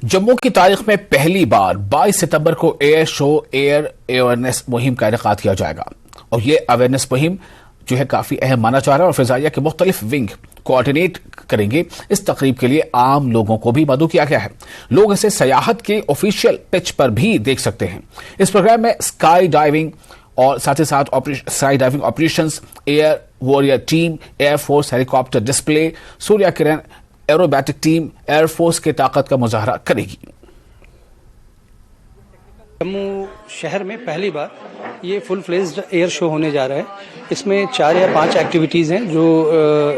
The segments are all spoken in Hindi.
जम्मू की तारीख में पहली बार 22 सितंबर को एयर शो एयर अवेयरनेस मुहिम का इनेकाद किया जाएगा और ये अवेयरनेस मुहिम जो है काफी अहम माना जा रहा है और फिजाइया के मुख्तलिफ विंग कोऑर्डिनेट करेंगे। इस तकरीब के लिए आम लोगों को भी मदऊ किया गया है। लोग इसे सयाहत के ऑफिशियल पिच पर भी देख सकते हैं। इस प्रोग्राम में स्काई डाइविंग और साथ ही साथ sky diving operations, air warrior team, air force helicopter display, Surya Kiran aerobatic team air force की ताकत का मुजाहरा करेगी। जम्मू शहर में पहली बार ये फुल फ्लेज्ड एयर शो होने जा रहा है। इसमें 4 या 5 एक्टिविटीज़ हैं जो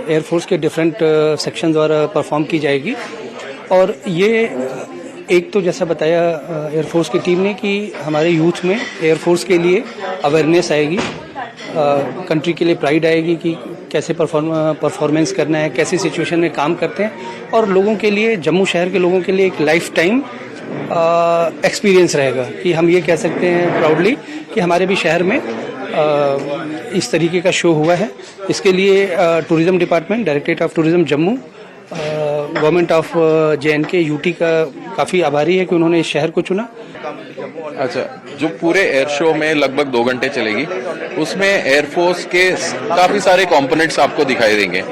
एयरफोर्स के डिफरेंट सेक्शन द्वारा परफॉर्म की जाएगी। और ये एक तो जैसा बताया एयरफोर्स की टीम ने कि हमारे यूथ में एयरफोर्स के लिए अवेयरनेस आएगी, कंट्री के लिए प्राइड आएगी कि कैसे परफॉर्मेंस करना है, कैसी सिचुएशन में काम करते हैं, और लोगों के लिए, जम्मू शहर के लोगों के लिए एक लाइफ टाइम एक्सपीरियंस रहेगा कि हम ये कह सकते हैं प्राउडली कि हमारे भी शहर में इस तरीके का शो हुआ है। इसके लिए tourism department, directorate of tourism Jammu, government of JNK UT का काफ़ी आभारी है कि उन्होंने इस शहर को चुना। अच्छा, जो पूरे एयर शो में लगभग 2 घंटे चलेगी, उसमें एयरफोर्स के काफी सारे कंपोनेंट्स आपको दिखाई देंगे।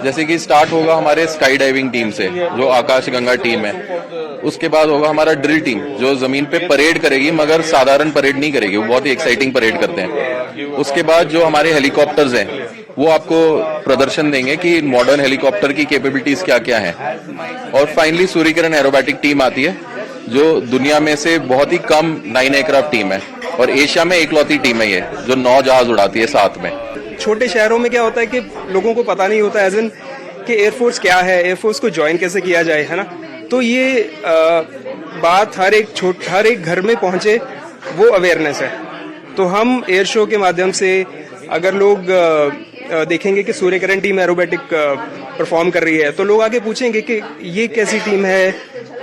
जैसे कि स्टार्ट होगा हमारे स्काई डाइविंग टीम से, जो आकाश गंगा टीम है। उसके बाद होगा हमारा ड्रिल टीम, जो जमीन पे परेड करेगी, मगर साधारण परेड नहीं करेगी, वो बहुत ही एक्साइटिंग परेड करते हैं। उसके बाद जो हमारे हेलीकॉप्टर्स हैं, वो आपको प्रदर्शन देंगे कि मॉडर्न हेलीकॉप्टर की कैपेबिलिटीज क्या क्या है। और फाइनली सूर्य किरण एरोबैटिक टीम आती है, जो दुनिया में से बहुत ही कम 9 एयरक्राफ्ट टीम है और एशिया में इकलौती टीम है ये, जो 9 जहाज उड़ाती है साथ में। छोटे शहरों में क्या होता है कि लोगों को पता नहीं होता एज एन कि एयरफोर्स क्या है, एयरफोर्स को ज्वाइन कैसे किया जाए, है ना। तो ये बात हर एक घर में पहुंचे, वो अवेयरनेस है। तो हम एयर शो के माध्यम से अगर लोग देखेंगे कि Surya Kiran team aerobatic perform कर रही है, तो लोग आगे पूछेंगे कि ये कैसी टीम है,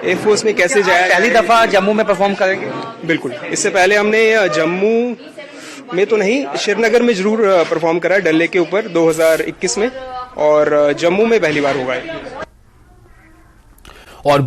एयरफोर्स में कैसे जाए। पहली दफा जम्मू में परफॉर्म करेंगे? बिल्कुल, इससे पहले हमने जम्मू में तो नहीं, श्रीनगर में जरूर परफॉर्म करा है, डल लेक के ऊपर 2021 में, और जम्मू में पहली बार होगा। और